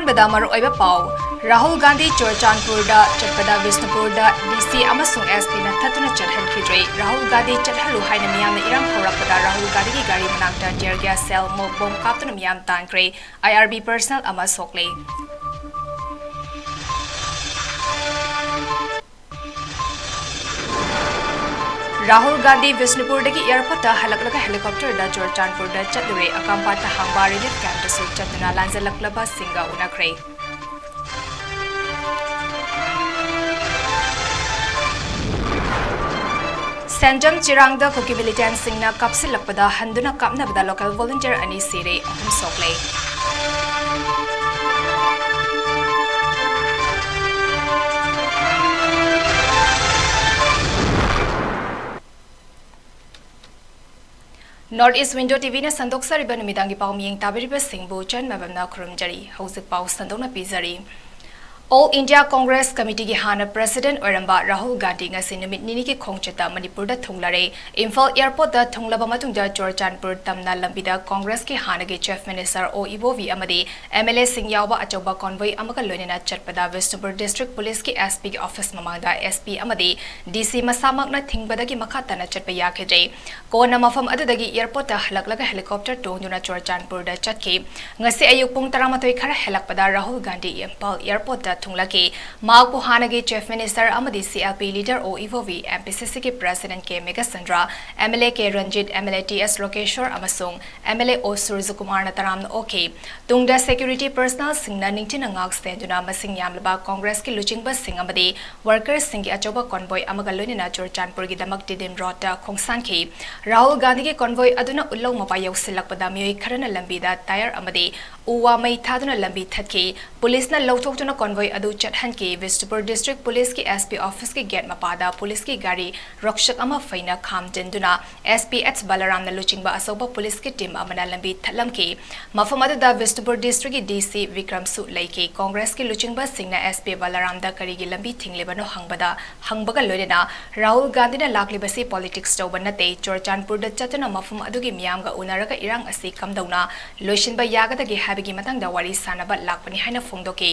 अहानबदा मरु ओइबा पाउ Rahul Gandhi चुरचानपुरदा चटपदा विष्णुपुरदा DC अमसुंग SP ना थतुना चटहनखिद्रे राहुल गांधी चटहलु हाइना मियामना इरांग खौरकपदा राहुल गांधी की गाड़ी मनाक्ता टियर गैस सेल बम काप्तुना मियाम तानख्रे आईआरबी पर्सनल अमा सोकले राहुल गांधी विष्णुपुर एयरपोर्ट हलकलगा हेलीकॉप्टर चुरचानपुर चतुरे अकांपाट हांबा रिलीफ कैंप चतुना लांजलक्लबा सिंगा उनख्रे सेंजम चिरांग कुकी मिलिटेंट सिंगना कापसिलपदा हंदुना कापनबदा लोकल वॉलंटियर अनि सिरे अहम सोकले नॉर्थ ईस्ट विंडो टीवी ने संदोक्सरिबा नुमिदांगी पाउ मियेंग ताबिरिबा सिंगबु चन मबमना खुरुमजरी हौजिक पाउ संदोना पिजरी All India Congress Committee की हाना President Oramba Rahul Gandhi ngasi numit nini की खोंगचता मणिपुर दा थुंगलारे इम्फाल एयरपोर्ट दा थुंगलाबा मतुंगदा चुरचानपुर तमना लंबिदा कांग्रेस की हाना के चीफ मिनिस्टर ओ इबोवी अमदी एमएलए सिंह यावबा अचौबा कॉन्वॉय अमका लोइनेना चटपदा वेस्टपुर डिस्ट्रिक्ट पुलिस की एसपी के ऑफिस ममांगदा एसपी अमदी डीसी मसामकना थिंगबदगी मखातना चटपा याखेजे कोना मफम अदुदगी एयरपोर्ट दा हलकलगा हेलीकॉप्टर टोंदुना चुरचानपुर दा चटके ngasi ayuk pung 13 khara helakpada Rahul Gandhi Imphal airport थुंगलाके मागपु हानगे चीफ मिनिस्टर अमदी CLP leader O Ibobi MPCC के president K Meghachandra MLA K Ranjit MLA TS Lokeshwar अमसुंग एमएलए ओ सूर्य कुमार नतराम ओके तुंगदा सिक्योरिटी पर्सनल सिंगना निंगथिना ngak स्टेंजुना मसिंग यामलबा कांग्रेस की लुचिंगबा सिंग अमदी वर्कर्स सिंग की अचौबा कॉन्वॉय अमगा लोइनेना चुरचानपुर की दमक दिदिम रोड खोंगसांखी राहुल गांधी के कॉन्वॉय अदुना उल्लौ मपा यौसिलकपदा मियोय खरना लंबीदा टायर अमदी उवा मई थादुना लंबी थतके पुलिस ना लौथोक्तुना कॉन्वॉय अदु चटहन के वेस्टपुर डिस्ट्रिक्ट पुलिस की एसपी ऑफिस के गेट मपादा पुलिस की गाड़ी रक्षक अमा फैना खामजेंदुना एसपी एच बलराम ना लुचिंगबा असौबा पुलिस की टीम अमना लंबी थलम के मफम अदुदा वेस्टपुर डिस्ट्रिक्ट की डीसी विक्रम सु लैके कांग्रेस की लुचिंगबा सिंगना एसपी बलराम दा करीगी लंबी थिंगलेबनो हंगबगा लोइनेना राहुल गांधी ना लाक्लिबसी पॉलिटिक्स तौबा नते चुरचानपुर दा चतुना मफम अदुगी मियामगा उनरगा इरांग असि कमदौना लोइसिनबा यागदगे हाबिगी मतंगदा वारी सानबा लाक्पनी हाइना फोंगदोके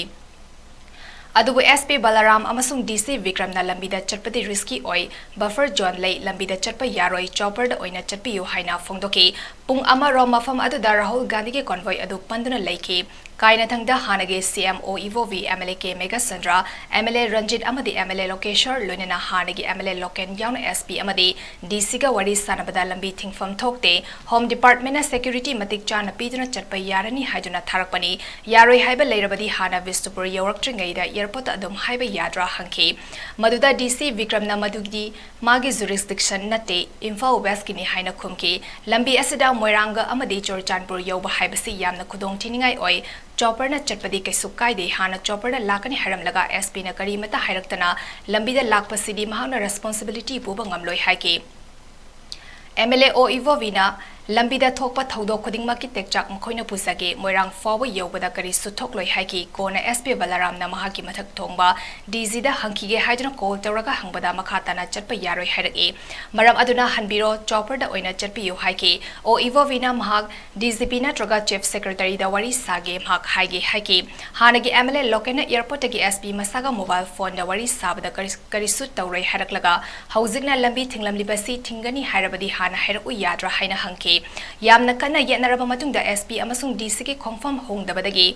अदुबु एसपी बलराम अमसुंग डीसी विक्रम ना लंबीदा चटपदी रिस्की ओय बफर जोन लई लंबीदा चटप यारोय चॉपर दा ओइना चटपियो हाइना फोंगदोके पुंग अमा रो मफम अदुदा राहुल गांधी के कॉन्वॉय अदु पंदुना लैके कायना थंगदा हानगे CMO Ibobi MLA K Meghachandra MLA Ranjit अमदी एमएलए लोकेश्वर लोइनेना हानगे एमएलए लोकेन याउन एसपी अमदी डीसी का वरी सानबदा लंबी थिंगफम थोकते होम डिपार्टमेंट ना सिक्योरिटी मतिक चाना पीदुना चटप यारनी हाइदुना थारकपनी यारोय हाइबा लेरबदी हाना विष्णुपुर यौरक्ट्रिंगैदा एयरपोर्ट अदुम हाइबा याद्रा हंखे मदुदा डीसी विक्रम ना मदुगी मागी जुरिस्डिक्शन नते इम्फाल वेस्ट किनी हाइना खुमके लंबी असिदा मोइरांगा अमदी चुरचानपुर यौबा हाइबसी यामना खुदोंग थिनिंगाई ओय चॉपर न चटपदी कैसु कायदे हाना चॉपर न लाकनी हरमलगा एसपी न करीमता हाइरक्तना लंबीदा लाकपसिदी महाना रेस्पॉन्सिबिलिटी पुबा ngamloi हाइके एमएलए ओ इवोविना लंबीदा थोकपा थौदो खुदिंगमा की टेकचाक मखोइना पुजागे मोइरांग फाव यौबदा करी सुथोकलोय हाइकी कोना एसपी बलराम ना महाकी मथक थोंगबा डीजीदा हंकीगे हाइदना कॉल तौरगा हंगबदा मखाताना चटपा यारोय हाइरगे मरम अदुना हनबिरो चॉपरदा ओइना चटपियो हाइके ओ इवोविना महाक डीजीपी नत्रगा चीफ सेक्रेटरी दा वरी सागे महाक हाइगे हाइके हानगे एमएलए लोकेना एयरपोर्ट की एसपी मसागा मोबाइल फोन दा वरी साबदा करी सुत तौरय हाइरकलगा हौजिकना लंबी थिंगलमलिबसी थिंगनी हाइरबदी हाना हाइरउ याद्रा हाइना हंके यामना कन्ना येनरबा मतुंगदा एसपी अमसुंग डीसी के खोंगफम होंगदबदगी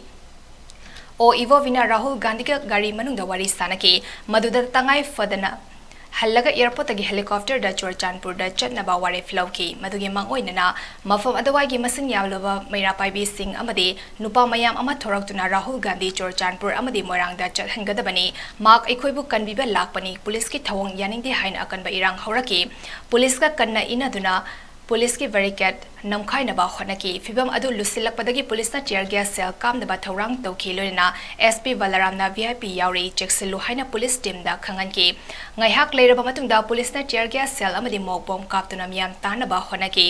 ओ इवोविना राहुल गांधी का गाड़ी मनुंगदा वारी सानके मदुदा तंगाई फदना हल्लगा एयरपोर्ट की हेलीकॉप्टर दा चुरचानपुर दा चटनबा वारे फ्लाउकी मदुगी मंगोइनना मफम अदवागी मसिन यावलबा मैरा पाइबी सिंह अमदे नुपा मयाम अमा थोरक्तुना राहुल गांधी चुरचानपुर अमदे मोइरांगदा चटहनगदबनी माक एखोइबु कनबिबा लाकपनी पुलिस की थवंग यानिंगदे हाइना अकनबा इरांग हौरके पुलिस का कन्ना इनादुना पुलिस की बैरिकेड नमखाइनबा होनकी फिबम अदु लुसिलकपदगी पुलिसना टियर गैस सेल कामदबा थौरांग तौखी लोइना एसपी बलरामना वीआईपी यावरी चेक्सिलु हाइना पुलिस टीम दा खंगनकी ngaihak leiraba matungda पुलिसना टियर गैस सेल अमदि मोक बम काप्तुना मियाम तानबा होनकी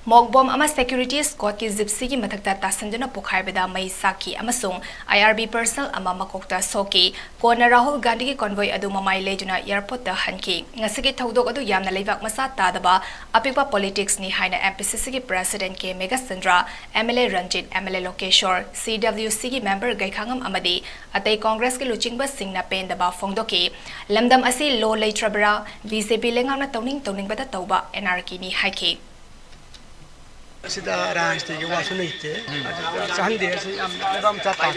Mogbom ama security squad ki gypsy ki mathakta tasanjana pokhaibada mai saki amasung IRB personnel ama makokta soki kona Rahul Gandhi ki convoy adu mamai lejuna airport da hanki ngasigi thodok adu yamna leibak masa tadaba apipa politics ni haina MPCC ki president ke Mega Sandra MLA Ranjit MLA Lokeshwar CWC ki member Gaikhangam amadi atai Congress ki luchingba singna pendaba phongdoki lamdam asi lo leitrabra BJP lengangna toning bata tauba NRK ni haiki Sida Rajte Yuwasu Nite, Sunday, Ram Chata,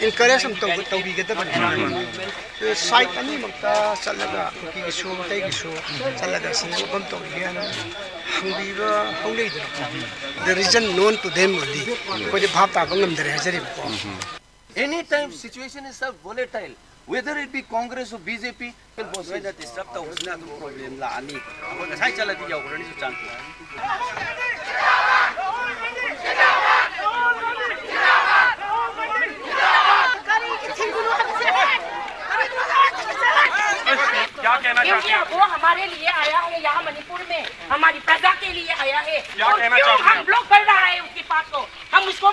encourage them to be get the site any Mata, Salaga, cooking show, take show, Salaga, Singapore, Hungary. The region known to them only, for the Papa Gungam, the Hazari. Anytime situation is so volatile, whether it be Congress or BJP, people say that disrupt the problem. La ani, because I tell you, already chance. क्योंकि वो हमारे लिए आया है यहाँ मणिपुर में हमारी प्रजा के लिए आया है और क्यों हम ब्लॉक कर रहा है उसकी बात को हम उसको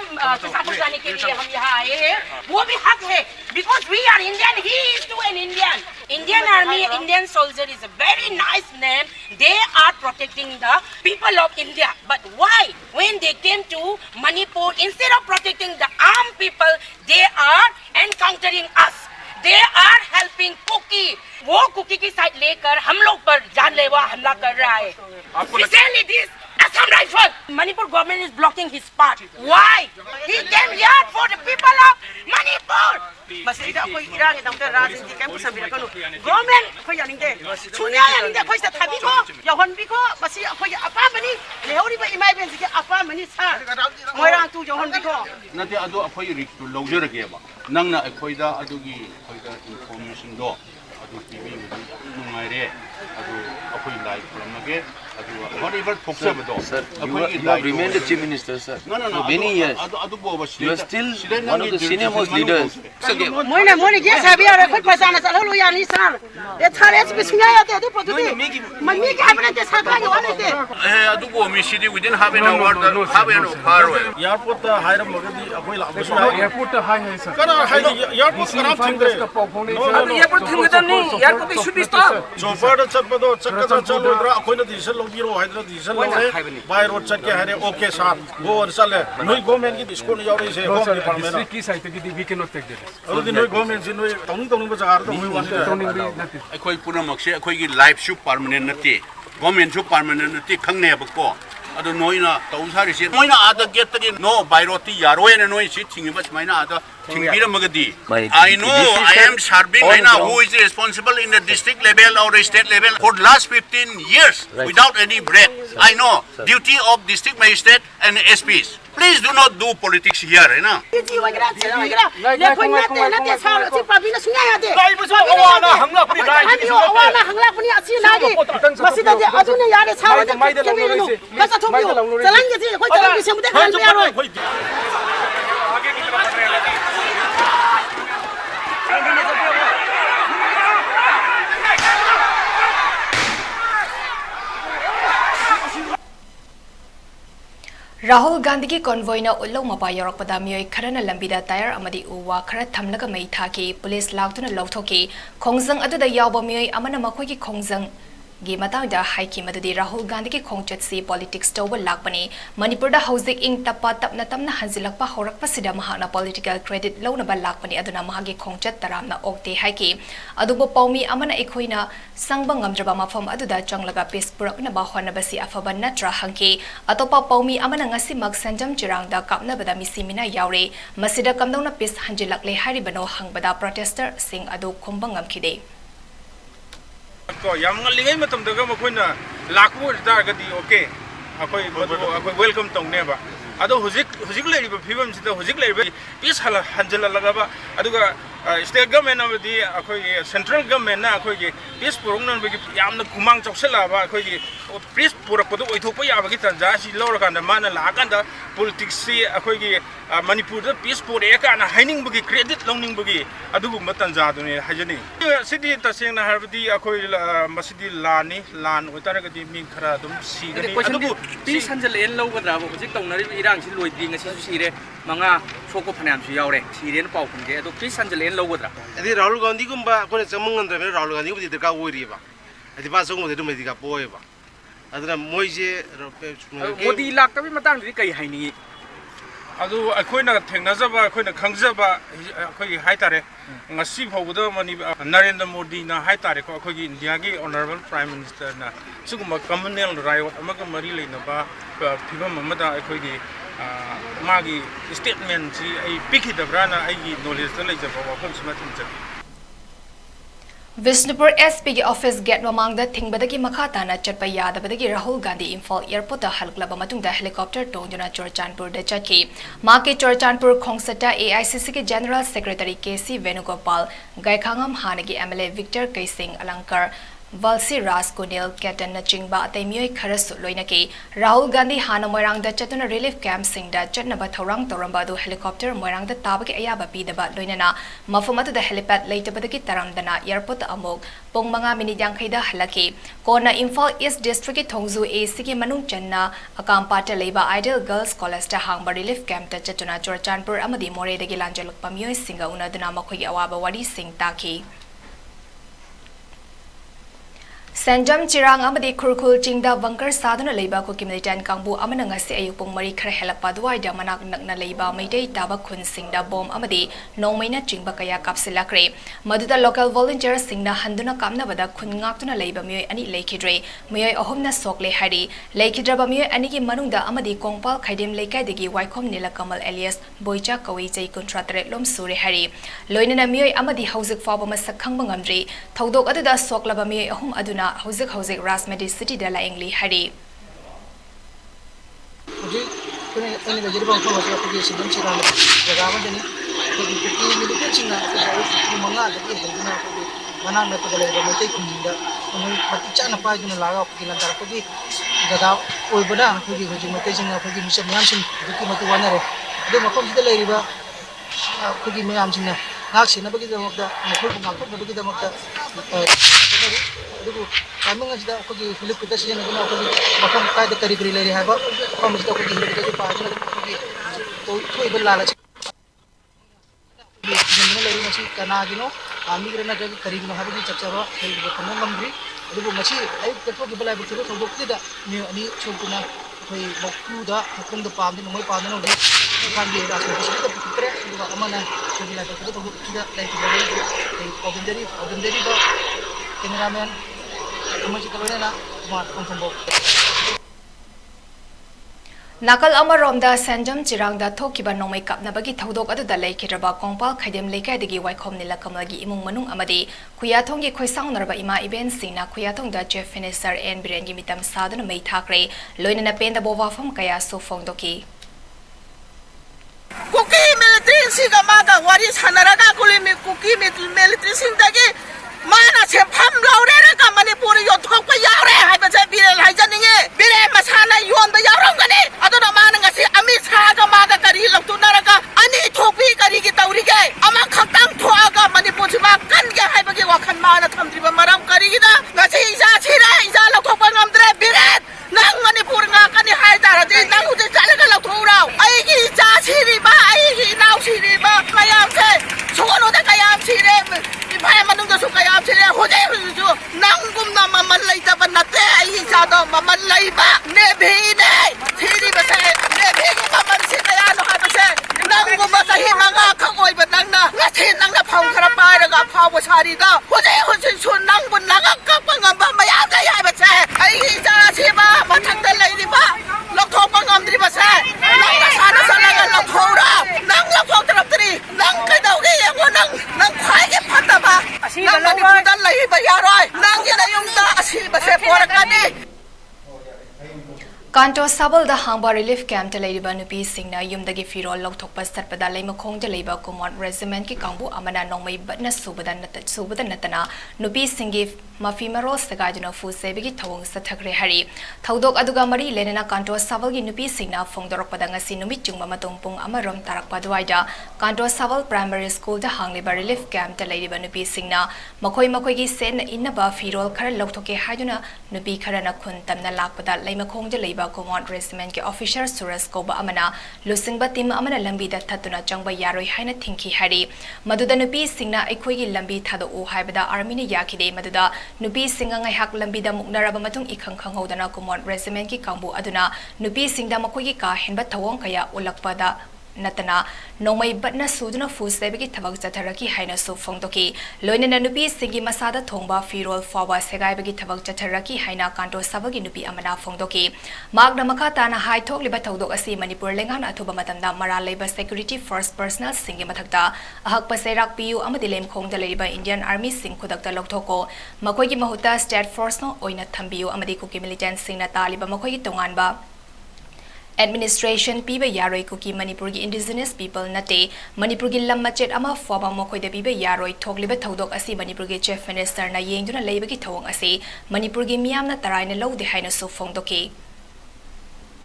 साबित करने के लिए हम यहाँ आए हैं वो भी हक है because we are Indian he is too an Indian army Indian soldier is a very nice name they are protecting the people of India but why when they came to Manipur instead of protecting the armed people they are encountering us they are helping Cookie वो cookie की side लेकर हम लोग पर जानलेवा हमला कर रहा है Especially this Assam rifle Manipur government is blocking his path why he came here for the people of Manipur बस इधर कोई इराक एकदम का राजनीति कैंप सब बिना करो गवर्नमेंट कोई यानिंगे सुनिया यानिंगे कोई सत्तावी को या हनबी को बस कोई अपा मनी लेहौरी पर इमाई बेंस के अपा मनी सा मोइरांग तू जो हनबी को नते अदो अखोई रिक्स तो लौजरगे बा नंगना अखोइदा अदुगी अखोइदा इन्फॉर्मेशन दो अदु टीवी नुंगाइरे अदु अखोई लाइव करमगे अदु whatever फोक्सबदो Sir, you have remained the chief minister, sir. No, For many years. अदु Boba You are still one of the senior most leaders. मोइने ये साबी और कोई पहचान चलो लो यानी सर ये थारे से बिस्किया आते तो पतुती मम्मी के हमने के साथ आगे वाले थे अदु बो मिसिदी within half an hour airport हायर मगदी अखोई लाबसु एयरपोर्ट हाई है सर करा हाई एयरपोर्ट खराब थिंगरे एयरपोर्ट थिंगदनी एयरपोर्ट भी शुड बी स्टॉप सोफर चपदो चक्का चलोद्रा अखोइना दिसल लोगिरो हाइद्रा दिसल लोरे बाय रोड चट के हरे ओके सर गो और चले नोई गवर्नमेंट की स्कूल यावरे से होम डिपार्टमेंट की साइट की we can not take this अदि नोई गवर्नमेंट से नोई तौनिंग बजार तो होई वान अखोई पुनमक्से अखोई की लाइफ सु परमानेंट नते गवर्नमेंट सु परमानेंट नते खंगने बको अदो नोइना तौसारिसे नोइना आदा गेट तगी नो बायरोती यारोयने नोइ सि थिंगिबा समाइना आदा थिंगिरमगदी I know I am serving right now who is responsible in the district level or the state level for last 15 years without any break I know duty of district magistrate and SPs please do not do politics here है ना जी वगैरह ले कोई ना साल से पाबी ना सुनिया यादे लाइव बस ओवाना हमला पुरी हम यो ओवाना हमला पुनी अच्छी लागी मसीद जे अजु ने यारे साल के केबिनु कसा थोबियो चलांगे जी कोई चलांगे से मुदे खान में आरो आगे की तरफ Rahul Gandhi ki convoy na ullaw mapa yorokpada miyoi khara na lambida tire amadi uwa khara thamlaga mai thaki police lagtuna lawthoki khongjang aduda yawba miyoi amana makhoi ki khongjang gi matangda haiki madudi Rahul Gandhi ki khongchat si politics tawba lakpani Manipur da housing ing tappa tapna tamna hanjilakpa horakpa sida mahana political credit lawna ba lakpani aduna mahagi khongchat taramna okte haiki adubo paumi amana ekhoina sangba ngamdraba mafam aduda changlaga peace purakna ba hona basi afaba natra hangki atopa paumi amana ngasi mag sanjam chirangda kapna bada misimina yaure masida kamdongna peace hanjilakle haribano hangbada protester sing adu khombang ngamkhide को यामंग लिंगै मतम दगा मखोइना लाखबो जागदी okay अखोई welcome तौने बा अदो हुजिक लेरिबा फिबम सिदा हुजिक लेरिबा piece हला Hanzala लगाबा अदुगा state government amadi akhoi central government na akhoi gi peace purong bagi yamna kumang chausela ba akhoi gi peace purakpadu oithokpa yabagi tanja si lorakanda mana lakanda politics si akhoi gi manipur da peace pur ekana haining bagi credit longning bagi adugu matanja dune hajani sidi taseng na harbadi akhoi masidi lani lan otaragadi min khara dum si gani adugu peace hanjal en logadra bo hojik tawnari irang si loidi ngasi su sire manga soko phanam su yaure siren pau khunge ado peace hanjal en logadra adi Rahul Gandhi gumba kone chamung andra me Rahul Gandhi budi ka wori ba adi ba song budi me dika poe ba adra moije modi lak tabi matang ri kai haini adu akhoi na thengnajaba akhoi na khangjaba akhoi haitare ngasi phawda mani Narendra Modi na haitare ko akhoi gi India gi honorable prime minister na suguma communal riot amaga mari leina ba phibam amada akhoi gi magi statement ji ai pikhidabra na ai gi knowledge ta leijaba wafam sima thimcha Vishnupur SP की office gate ममांगदा थिंगबदगी मखाताना चटपा यादबदगी Rahul Gandhi Imphal airport हलक्लबा मतुंगदा helicopter टोंजना चोरचानपुर द चटकी माके चोरचानपुर खोंगसटा AICC के जनरल सेक्रेटरी KC वेणुगोपाल गायखांगम हानगी MLA विक्टर कैसिंग अलंकार Valsi Ras Kunil Ketan Nachingba Taimyoi Kharasu Loinaki Rahul Gandhi Hana Moirang da Chatuna Relief Camp Singda Chatnaba Thorang Torambadu helicopter Moirang da Tabaki Ayaba Pidaba Loinana Mafumatu the helipad later Badaki Taramdana Airport Amok Pongmanga Minidyankaida Halaki Kona Imphal East District Tongzu ACK Manung Channa Akampata Leba Ideal Girls College ta Hangba Relief Camp ta Chatuna Chorchanpur Amadi More de Gilanjaluk Pamyoi Singa Una Dunamakoy Awaba Wadi Sing Taki Sanjam Chirang Amadi Kurkul Chingda Bunker Sadana Leba Kuki Militan Kambu Amananga Se Ayupong Mari Krahela Padwai da Manak Nakna Leba Maydei Taba Kun Singda Bom Amadi No Maina Chingba Kaya Kapsila Kre Maduda local volunteer Singna Handuna Kamna Bada Kun Ngaptuna Leba Mui Ani Lakidre Mui Ohomna Sokle Hari Lakidraba Mui Aniki Manunda Amadi Kongpal Kaidim Leka Digi Waikom Nila Kamal Elias Boicha Kawi Jai Contratre Lom Suri Hari Loinana Mui Amadi Hausik Faba Masakang Bangamdri Thaudok Adada Soklaba Mui Ahum Aduna Hosik Rasmedi City de la Engli Hari. Nakal Amaromda Sanjam Chirangda Tokiba Nomai Kapnabagi Thodok Adu Lake Raba Kongpal Kadem Leka Digi Waikom Nila Kamagi Imung Manung Amadi Kuyatongi Koisang Narba Ima Iben Sina Kuyatong da Jeff Finisher and Birengi Mitam Sadana May Takre Loinana Penda Bova from Kaya So Fongdoki Cookie military Sigamaga, what is Hanaraga Kulimi Cookie military Sindagi Mana Pam Laureka Manipuri, your talk by Yare, I was a bill Hajani, Bile Masana, you on the Yarongani, I don't know Manangasi, Amis Haga Maga Karilo to Naraka, Ani Topi Kariki Taurige, Amakam to Aga Manipurima, Kanga Habagi Wakan Mana Tamdriba Maram Karida, Nasi Zachira, Izala Topanam Biret, Nang Manipurna Kani Haidara, Nang the Talaga Tura, Aiki Zachiriba, Aiki now Siriba, Mayam said, Sono the Kayam Sirem. Manungga sukaya sila hoje ju nangum na mamalay ta banate ai sado mamalay ba nebhine thiri base nebhi mamal sitaya no ha base nangum ba sahi manga khangoi ba nangna ngathi nangna phang khara pa ra ga phaw sari da hoje su nangbun laga ka pangam ba maya da ya base ai sa siba mathang da lai ri ba lokthok pangam dri base nangna sana salaga lokhora nang lokhok tarap tri nang kai dau ge ngo nang khai ge phata ba nang Manipur lai ba yaroi nang ya yung da asi ba se porakani Kanto Sabal the Hangba Relief Camp to Lady Banupi Singna Yum the Gifiro Lotok Pastada Lema Kong the Labor Command Regiment Kikambu Amana Nongmay Batna Subadan Natana Nupi Singif Mafimaro Sagajano Fu Sebigi Tong Satakre Harry Taudok Adugamari Lenina Kanto Sabal Nupi Singna Fong Dorokpadanga Sinumichung Mamatung Amarom Tarak Padwaida Kanto Sabal Primary School the Hangliba Relief Camp to Lady Banupi Singna Makoi Makoigi Sen Inaba Firol Kar Lotoke Hajuna Nupi Karana Kuntamna Lakpada Lema Kong the Labor Command Regiment ke officer Suras Koba Amana Lusingba Tim Amana Lambi da Tatuna Jangba Yaroi Haina Thinki Hari Maduda Nupi Singna Equigi Lambi Tado O Haibada Armini Yakide Maduda Nupi Singa Hak Lambi da Muknaraba Matung Ikang Kanghodana Command Regiment ki Kambu Aduna Nupi Singda Makogi ka Henba Tawong Kaya Ulakpada Natana Nomay Batna Suduna Fu Sebiki Tabak Jataraki Haina So Fongtoki Loina Nupi Singi Masada Tongba Firol Fawa Segai Bagi Tabak Jataraki Haina Kanto Sabagi Nupi Amana Fongtoki Magna Makatana High Talk Libatodok Asi Manipur Lengan Atuba Matanda Mara Labor Security First Personal Singi Matakta Ahak Paserak Piu Amadilem Kong the Labor Indian Army Sing Kudakta Loktoko Makogi Mahuta State Force no Oina Tambiu Amadikuki Militant Singna Taliba Makogi Tonganba Administration Piba Yaroi Kuki Manipuri Indigenous People Nate Manipuri Lamachet Ama Foba Mokoi de Piba Yaroi Togliba Todok Asi Manipuri Chief Minister Na Yengduna Labaki Tong Asi Manipuri Miamna Tarina Low the Hina So Fongdoki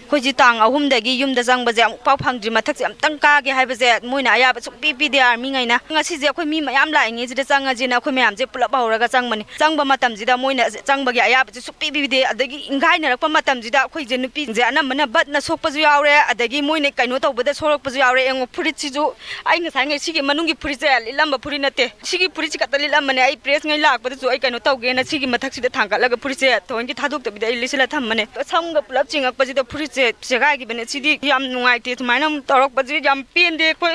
Kujitang ahumdagi yumda jangbaje pau phangdri mathak jam tangka ge haibaje moina aya ba suk pi de army ngaina ngasi je khoi mi mayam la ngi jida changa jina khoi mayam je pulap hauraga changmani changba matam jida moina changba ge aya ba suk pi de adagi ingai na rakpa matam jida khoi je nupi je ana mana bat na sok paju yaure adagi moina kaino tawbada sorok paju yaure engo furit chiju ai nga sangai sigi manungi furit je lilamba furit nate sigi furit chi katali lamane ai press ngai lak pa ju ai kaino tawge na sigi mathak sida thangka laga furit je thongi thaduk tabida ai lisila thammane samga pulap chingak pajida furit Segai ki bene sidi yam nungai te tumaina torok baji yam pende ko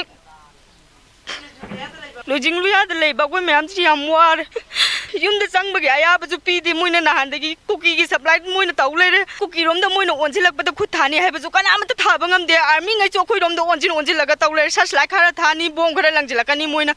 lojing luya de lei ba ko me am si yam war yum de sang bagi aya ba ju pi de moina na han de ki cookie ki supply moina taw le re cookie rom da moina onjilak ba da khu thani hai ba ju kana am ta thaba ngam de army ngai cho khoi rom da onjil laga taw le sas lai khara thani bom khara langjila kani moina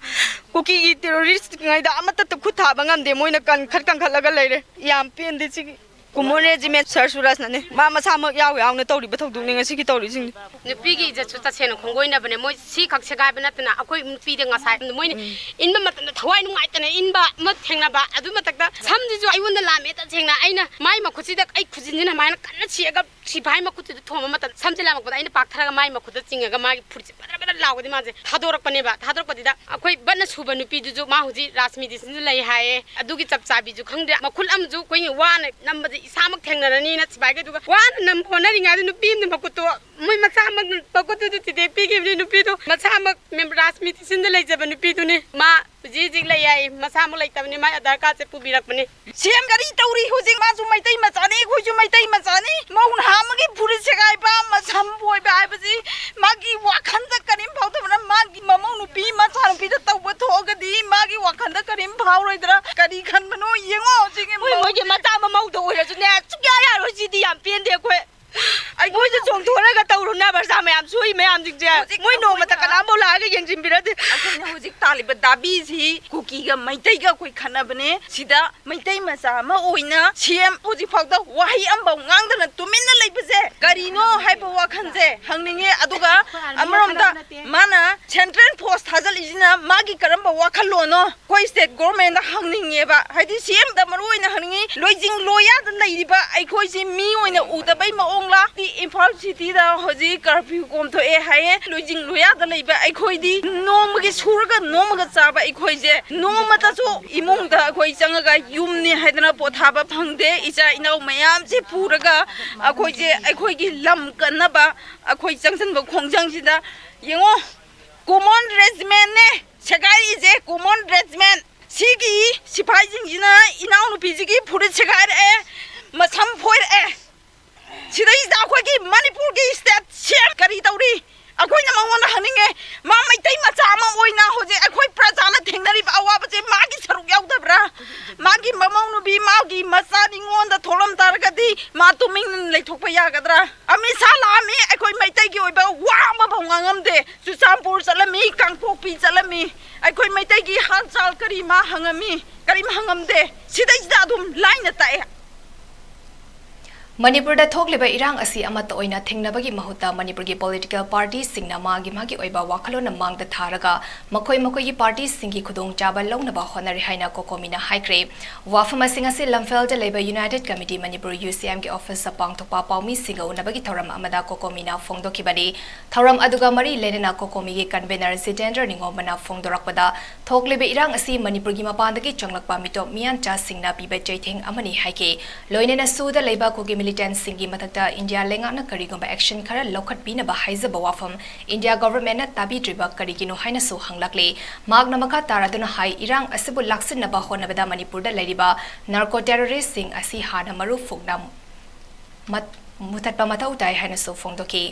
cookie ki terrorist ngai da am ta khu thaba ngam de moina kan khat laga le re yam pende chi Kumon regiment Sir Suras nane mama sama yaw na tawri ba thawdung ne ngasi ki tawri sing nupi gi ja chuta sen khongoi na bane moi si khak segai bana tana akoi nupi de ngasai moi inba matna thawai nungai tana inba ma thengna ba adu matakta samji ju aiwon da lame ta thengna aina mai ma khuchi da ai khujin jina mai na kanna chiaga si bhai ma khuchi da thoma mata samji lamak ba aina pak tharaga mai ma khudha chingaga ma furchi badra lawdi ma je thadorak pane ba thadorak padi da akoi bana suba nupi ju ma huji rasmi di sin lai hae adu gi chap chabi ju khangde makhul am ju koi wa na namba Samak Tanganani, that's by one honoring I didn't be in the Makoto. My Masamak Pakoto to the pig in Nupido, Masamak member asked me to send the legs of Nupiduni, Ma, Zizi Lay, Masama like Tavani, my other cats at Pubirakmani. Siam Garitori, who's in Masu, my time, Mazani, who you my time, Mazani, Mount Hamagi, Purisagai, Masam boy, Babazi, Maggie Wakanda Karim Powder, Maggie Mamonu P, Masan Peter Tawatogadi, Maggie Wakanda Karim Powder, Kadi Kanmano, Yemo, singing Matama Moto. Together, Rosidi and Piende. I go to Tom Toragata, never some am sui ma'am. We know Matakamola against him. Tali, but Dabizi, Cookie, my take a quick canabane, Sida, my time as a Moina, CM Uzi Powder, why am Banganda to Mina Lapize, Garino, Hyperwakanze, hanging Aduga, Amaronda, Mana, Central Post Hazalina, Maggie Caramba Wakalono, Quite the government hanging Eva, had the CM the Maruina hanging, losing lawyer the lady, but I call him me when Utabay. The impulse city the Hosi curfew come to a high, losing Luya the labor, I could no Magishurga, no Magasaba, Equoise, no Mataso, Imunga, Quaisanga, Yumni Hadana Potaba Pangde, is a no Mayamsi Puraga, a Quoise, I could Lam Kanaba, a Quaisang Kongjangida, Yango, Common Resman, Sagari is a common Resman, Sigi, surprising in our Piziki, put it Sagari, Masam point. Today is the Manipur is that share Karitori. A queen among one honey, Mamma Tamatama, Oina, Jose, a quite Prazana thing that if our Maggie Sarugabra, Maggie Mamonu be Maggie, Masani on the Tolam Targati, Matuming, Letopayagadra. A Miss Salami, I could may take you about Wamabangam de, Susampur Salami, Kangpo Pizza Lami. I could may take you Hansal Karima Hangami, Karim Hangam de. See, there's that line at Manipur da thokliba irang asi amata oina thingnabagi mahuta Manipur gi political parties singna magi oiba wakhalona mangda tharaga makoi gi parties singi khudong chaba longnaba honari haina kokomina haikre wafama singase lamfel da leba United Committee Manipur UCM gi office sa pangthokpa paumi singa unabagi thoram amada kokomina phongdokibani thoram aduga mari lenena kokomi gi convener Zitendra Ningomana phongdorakpada thokliba irang asi Manipur gi mapandagi changlakpa mitop mian cha singna piba chaithing amani haike loinena suda leba kogi militant singi matakta India lenga na karigomba action khara lokhat pina ba haiza bawafam India government na tabi driba karigino haina so hanglakle magna makha taraduna hai irang asibu laksin na ba hona bada Manipur da lariba narco terrorist sing asi hana maru fogna mutatpa mata utai haina so phongdoki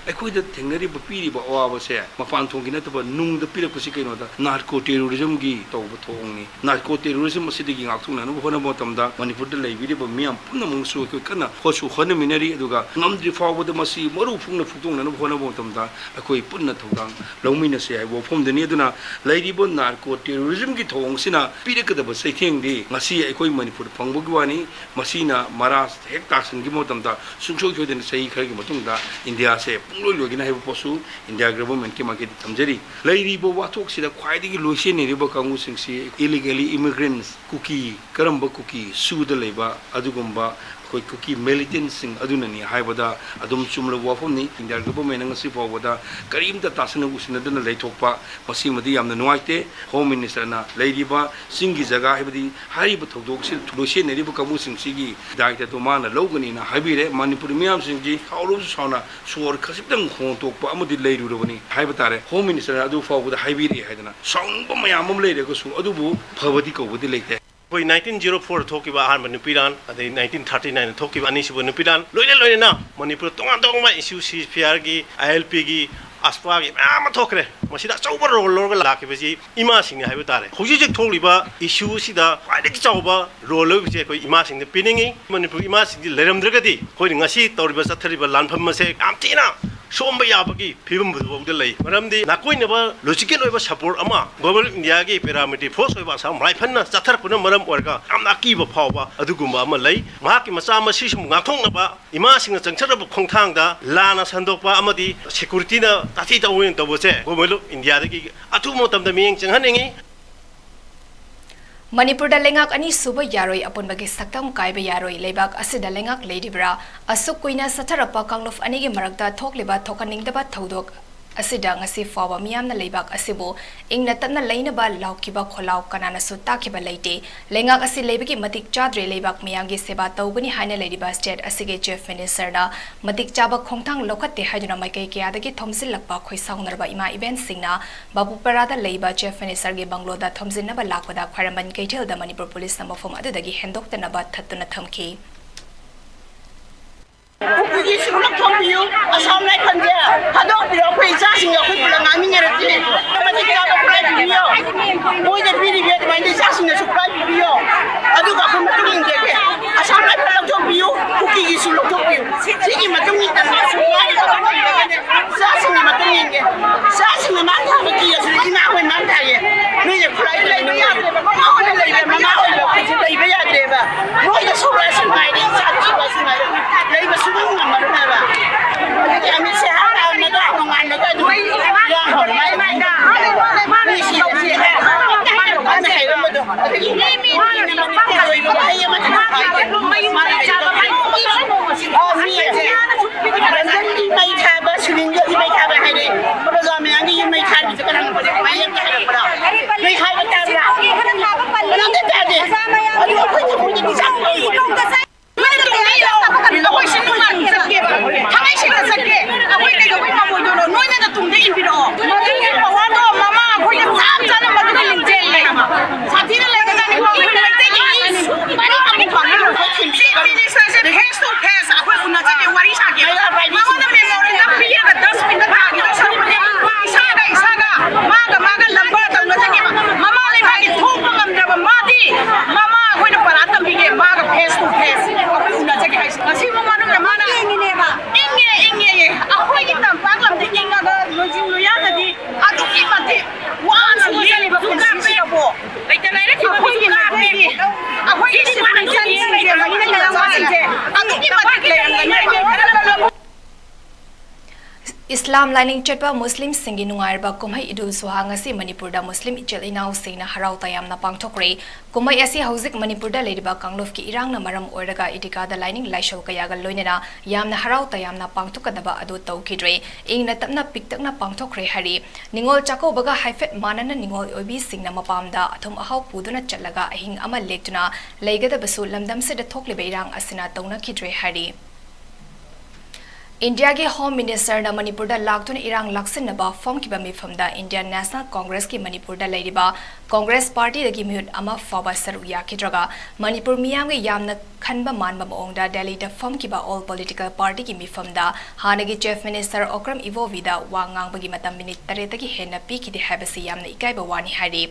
ꯑꯩꯈꯣꯏꯗ ꯊꯦꯡꯅꯔꯤꯕ ꯄꯤꯔꯤꯕ ꯑꯋꯥꯕꯁꯦ ꯃꯄꯥꯟ ꯊꯣꯡꯒꯤ ꯅꯠꯇꯕ ꯅꯨꯡꯗ ꯄꯤꯔꯛꯄꯁꯤ ꯀꯩꯅꯣꯗ narco ꯇꯦꯔꯣꯔꯤꯖꯝꯒꯤ ꯇꯧꯕ ꯊꯣꯛꯑꯣꯡꯅꯤ ꯅꯥꯔꯀꯣ ꯇꯦꯔꯣꯔꯤꯖꯝ ꯑꯁꯤꯗꯒꯤ ꯉꯥꯛꯊꯣꯛꯅꯅꯕ ꯍꯣꯠꯅꯕ ꯃꯇꯝꯗ ꯃꯅꯤꯄꯨꯔꯗ ꯂꯩꯕꯤꯔꯤꯕ ꯃꯤꯌꯥꯝ ꯄꯨꯝꯅꯃꯛꯁꯨ ꯑꯩꯈꯣꯏ ꯀꯟꯅ ꯍꯣꯠꯅꯃꯤꯟꯅꯔꯤ ꯑꯗꯨꯒ ꯉꯝꯗ꯭ꯔꯤ ꯐꯥꯎꯕꯗ ꯃꯁꯤ ꯃꯔꯨ ꯐꯨꯡꯅ ꯐꯨꯛꯇꯣꯛꯅꯅꯕ ꯍꯣꯠꯅꯕ ꯃꯇꯝꯗ ꯑꯩꯈꯣꯏ ꯄꯨꯟꯅ ꯊꯧꯗꯥꯡ ꯂꯧꯃꯤꯟꯅꯁꯤ ꯍꯥꯏꯕ ꯋꯥꯐꯝꯗꯅꯤ ꯑꯗꯨꯅ ꯂꯩꯔꯤꯕ ꯅꯥꯔꯀꯣ ꯇꯦꯔꯣꯔꯤꯖꯝꯒꯤ ꯊꯧꯑꯣꯡꯁꯤꯅ ꯄꯤꯔꯛꯀꯗꯕ ꯆꯩꯊꯦꯡꯗꯤ ꯉꯁꯤ ꯑꯩꯈꯣꯏ ꯃꯅꯤꯄꯨꯔꯗ ꯐꯪꯕꯒꯤ ꯋꯥꯅꯤ ꯃꯁꯤꯅ ꯃꯔꯥ ꯍꯦꯛ ꯇꯥꯁꯤꯟꯈꯤꯕ ꯃꯇꯝꯗ ꯁꯨꯡꯁꯣꯏ ꯁꯣꯏꯗꯅ ꯆꯍꯤ ꯈꯔꯒꯤ ꯃꯇꯨꯡꯗ ꯏꯟꯗꯤꯌꯥꯁꯦ ꯄꯨꯡꯂꯣꯏ ꯂꯣꯏꯒꯅꯤ ꯍꯥꯏꯕ पोसु इंडिया गवर्नमेंट के मार्केट थमजरी लैरिबो वाथोक सिदा ख्वाइदिगी लोइसेनेरिबो कांगुसिंगसी इलीगली इमिग्रेंट्स कुकी करंबा कुकी सुद लेबा अदुगुंबा कोई कुकी मिलिटेंट सिंग अदुननी हाइबदा अदुम चुमलो वाफमनी India government ngasi fawada karimta tasana usinadana leithokpa masimadi yamna nuaite home minister na leiriba singi jaga haibadi hariba thodok sil loiseneribo kamusingsi daita to mana logani na habire manipur miyam singji hawlu sauna suor khasitang hontokpa amudi leirurubani haibatare home minister adu fawada haibire haidana songba mayamam leirego su adubu phabadi kobudi leite 1904 थोकिबा अहम नुपिरान अदे 1939 थोकिबा अनिसिबो नुपिरान लोइने ना Manipur तोंगा तोंगा issue CPR की ILP की आसपा की ma'am थोकरे मसिदा चौबर role लोग लाखिबसी इमा सिंह हाइबो तारे हुजिजिक थोलिबा इशू सिदा क्वाइदि चौबा रोल लोबसे कोई इमा सिंह पिनिंगी मणिपुर इमा सिंह लेरमद्रगदी कोइ ngasi तौरिबा सथरिबा लानफम मसे आमतिना सोम याबगी फिल्म बुद लई मरमदी नाकोइनबा लॉजिकल ओइबा सपोर्ट अमा ग्लोबल इंडिया की पैरामिलिटरी फोर्स ओइबा असम राइफलना चथरपुना मरम ओरगा आमना कीबा फावबा अदुगुंबा अमा लई माकी मचा मसिसु गाथोंनबा इमा सिंह चंगचरब खोंथांगदा लाना संदोकबा अमदी सिक्युरिटीना ताथि तवइन तबसे ग्लोबल इंडिया दगी अथुम मतमदा मियें चंगहनिंगी Manipur da lengak ani suba yaroi apun bagi saktam kaiba yaroi lebak asida lengak ladibra asuk kuina satharapa kanglof ani gi marakta thokliba thokaningdaba thodok asida ngasi fawa miyamna lebak asibo ingna tanna leinaba laukiba kholau kanana su takiba leite lengak asi lebagi matik chadre lebak miyamgi seba tawgani haina lediba state asige chief minister na matik chaba khongthang lokhatte haiduna maikai kiyadagi thomsil lakpa khoi saunarba ima event singna babu parada leiba chief minister gi bangloda thomjinaba lakpada kharaman keithel da Manipur police na mafom adudagi hendokta na ba thattuna thamki Kuki sulok thombiu asam lai khanje hadok biro khoi cha sing yo khoi pula ngami ngere ti mati ka ba prai biyo moi de biri biyo de mandi cha sing su prai biyo adu ka khum tu ning de ke asam lai pula thombiu kuki sulok thombiu sigi matung ni ta sa su ya cha sing matung ning ke cha sing ma tha ba ki su ki na khoi ma tha ye ni je prai lai ni ya de ba ma ho lai de ma ma ho yo ki lai ba ya de ba moi de su ra su mai ni cha ki ba su mai lai ba su na ma na ba ni ami se ha na ga no ngan na ga du ya ho mai mai da ni si si ha ma na hai ba do ni mi ni na ma ka ba hai ma ta hai ma na cha ba mai oh mi ni mai tha ba suling yo ni mai tha ba hai ni ba ga me ani mai tha ni ka na ba mai ya ka ba mai hai ba ta ba na ta ta de adu ko ta mo ni sa ni Ako'y sinuman sa kip. Hangay sila sa kip. Ako'y nagawin mabudulo. Noy na natungga impiro. Magiging pawado, mama. Ako'y nagsam na madugaling jail. Sa tira lang ka na ni Mama. Nagtigil is. Paano ako pa? Islam lining chatpa Muslim singi nungairba kumai idul suha ngasi Manipur da Muslim ichel inaw singna harau tayam na pangthokre kumai asi hauzik Manipur da leiba kanglov ki irang na maram oiraga itika da lining laishol kayaga loinena yamna harau tayam na pangthokadaba adu tawkidre ingna tapna piktakna pangthokre hari ningol chako baga haifet manana ningol obi singna mapamda athum ahau puduna chatlaga ahing ama lektuna leigada basu lamdam se da thokle beirang asina tawna kidre hari India के home minister ना मणिपुर दा लाक्तुन इरांग लाक्सिन नबा form की बमी फमदा Indian National Congress की मणिपुर दा लेरिबा Congress party दगी मिहुट अमा फाबा सरू याखिद्रगा मणिपुर मियाम गे यामना खनबा मानबा मोंगदा दिल्ली दा फॉर्म की बा ऑल पॉलिटिकल पार्टी की मिफमदा हानगी चीफ मिनिस्टर ओक्रम इवोविदा वांगांग बगी मतम मिनिट तरे तगी हेना पीखिदे हाबसी यामना इकाइबा वानी हारी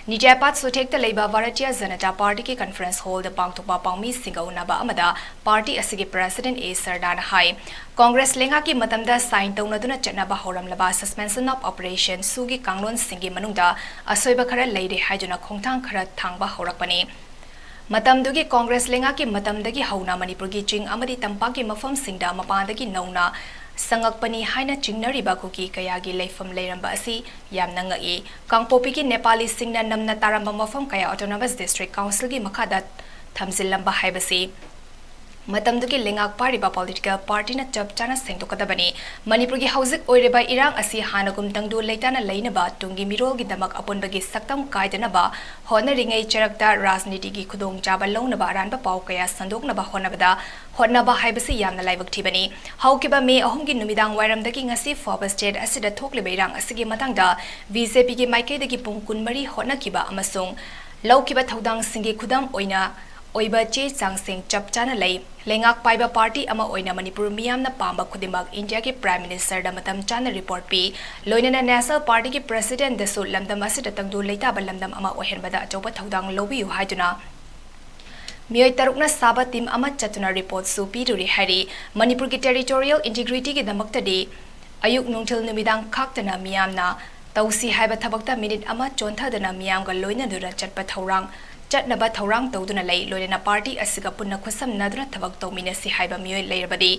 निजापात सुथेक दा लेबा भारतीय जनता पार्टी के कॉन्फ्रेंस हॉल दा पांगथोपा पांगमी सिंगौनाबा अमदा पार्टी असिगे प्रेसिडेंट ए सरदान हाई कांग्रेस लेंगा की मतमदा साइन तौनदुना चटनाबा होरमलबा सस्पेंशन ऑफ ऑपरेशन सुगी कांगलोन सिंगी मनुंगदा असोइबा खरा लेरे हाइजुना खोंगथांग खरा थांगबा होरकपनी मतमदुगी कांग्रेस लेंगा की मतमदगी हौना मणिपुर की चिंग अमदी तंपा की मफम सिंगदा मपादगी नौना संगकपनी हाइना चिंगनरिबा कुकी कयागी लेफम लेरंबा असि यामना ngaki कांगपोपी की नेपाली सिंगना नमना तारंबा मफम कया ऑटोनोमस डिस्ट्रिक्ट काउंसिल की मखादा थमजिलंबा हाइबसी मतमदुगी लेंगाक पारिबा पॉलिटिकल पार्टी ना चप चाना सेंगदोकदबनी मणिपुर की हौजिक ओइरेबा इरांग असि हानगुम तंगदु लेताना लेनबा तुंगी मिरोल की दमक अपुनबगी सक्तम कायदनबा होनरिंगै चरकता राजनीति की खुदोंग चाबा लौनबा अरानबा पाव कया संदोकनबा होनबा हाइबसी यामना लाइबक थिबनी हौकिबा मे अहुमगी नुमिदांग वायरमदगी ngasi फॉबा स्टेट असिदा थोकलेबा इरांग असिगी मतंगदा बीजेपी की माइकेदगी पुंग कुनमरी होनकिबा अमसुंग लौकिबा थौदांग सिंगी खुदम ओइना ओइबा चे चांगसिंग चपचाना लई लेंगाक पाइबा पार्टी अमा ओइना मणिपुर मियामना पांबा खुदिमक इंडिया के प्राइम मिनिस्टर दा मतम चाना रिपोर्ट पी लोइना नेशनल पार्टी के प्रेसिडेंट दसु लमदम असिदा तंगदु लेताबा लमदम अमा ओहेनबदा अचौबा थौदांग लोबियु हाइदुना मियोय तरुकना साबा टीम अमा चतुना रिपोर्ट सु पीरुरी हरी मणिपुर की टेरिटोरियल इंटीग्रिटी के दमक्तदी अयुक नुंगथिल नुमिदांग खाक्तना मियामना तौसी हाइबा थबक्ता मिनिट अमा चोंथादना मियामगा लोइना दुरा चटपा थौरांग चटनबा थौरांग तौदुना लई लोइना पार्टी असिगा पुन्ना खुसमनदुना थबक तौमिनसी हाइबा मियोय लेरबदी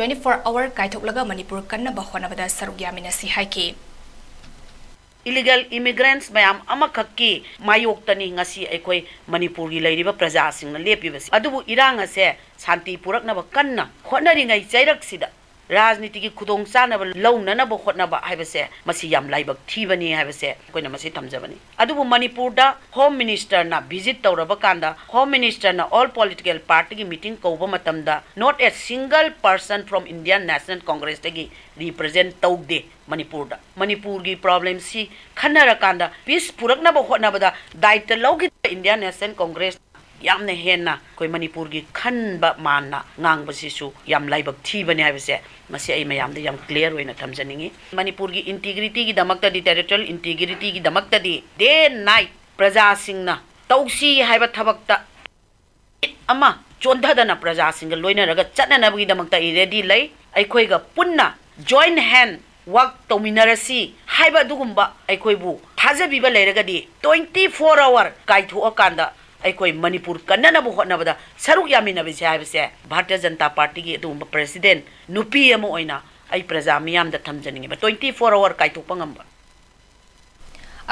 24 आवर काइथोकलगा मणिपुर कन्नबा होनबदा सरुग्यामिनसी हाइकी illegal immigrants mayam amakakki mayoktani ngasi aikoi manipur gi leiriba praja singna lepibasi adubu iranga se shanti puraknaba kanna khonari ngai chairak sida राजनीति की खुदोंग चानब लौननब होटनब हाइबसे मसी याम लाइबक थीबनी हाइबसे कोइना मसी थमजबनी अदुबु मणिपुर दा होम मिनिस्टर ना विजिट तौरब कांदा होम मिनिस्टर ना ऑल पॉलिटिकल पार्टी की meeting कौब मतमदा not a single person from Indian National Congress तगी रिप्रेजेंट तौदे मणिपुर की प्रॉब्लम सी खन्नर कांदा पीस पुरकनब होटनबदा दायित्व लौगी इंडियन नेशनल कांग्रेस यामने हेना कोई मणिपुर की खनबा मानना ngangbasisu yam laibak thibani haibase masi ai mayam de yam clear hoina thamjaningi Manipur की इंटीग्रिटी की दमकता दी टेरिटोरियल इंटीग्रिटी की दमकता दी डे नाइट प्रजा सिंगना तौसी हाइबा थबकता अमा चोंधदना प्रजा सिंग लोइनरगा चटननबगी दमकता रेडी लै अइखोइगा पुन्ना जॉइन हैंड वर्क तौमिनरसी हाइबा दुगुम्बा अइखोइबु थाजबिबा लेरगदी 24 आवर काइथो अकांदा अकोई मणिपुर कन्ननब होटनबदा सरुक यामिनबसे हाइबसे भारतीय जनता पार्टी की अदुम प्रेसिडेंट नुपी अमो ओइना आई प्रजा मियामदा थमजनिंगे 24 आवर काइथोकपा ngamba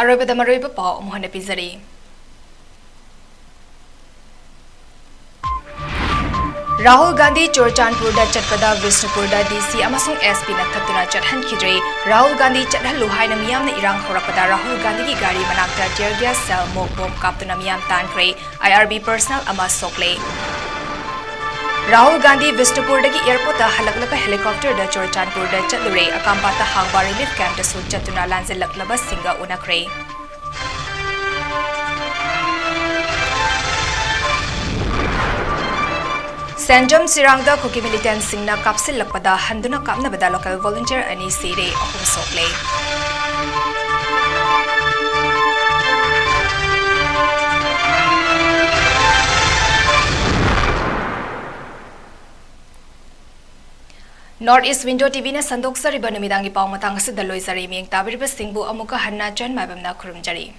अरोबदा मरोइबा पाव मोहन पिजरी राहुल गांधी चोरचानपुर दा चटपदा विष्णुपुर दा डीसी अमसुंग एसपी ना थतुना चटहन खिद्रे राहुल गांधी चटहलु हाइना मियाम ना इरांग होरकपदा राहुल गांधी की गाड़ी मनाक्ता टियर गैस सेल मोक बम कापतुना मियाम तानख्रे आईआरबी पर्सनल अमा सोकले राहुल गांधी विष्णुपुर दगी एयरपोर्ट दा हलकलका हेलीकॉप्टर दा चोरचानपुर दा चटलुरे अकामपाता हांगबा रिलीफ कैंप दा सु चतुना लांजे लकलबा सिंगा उनख्रे सेंजम सिरांगदा कुकी मिलिटेंट सिंगना कापसिल लपदा हंदुना कापनबदा लोकल वॉलंटियर अनि सिरे अहुम सोकले नॉर्थ ईस्ट विंडो टीवी ने संदोक सरिबा नुमिदांगी पाव मतंग से दलोई सरी मिंग ताबिरबा सिंगबु अमुका हन्ना जन माइबमना खुरुमजरी।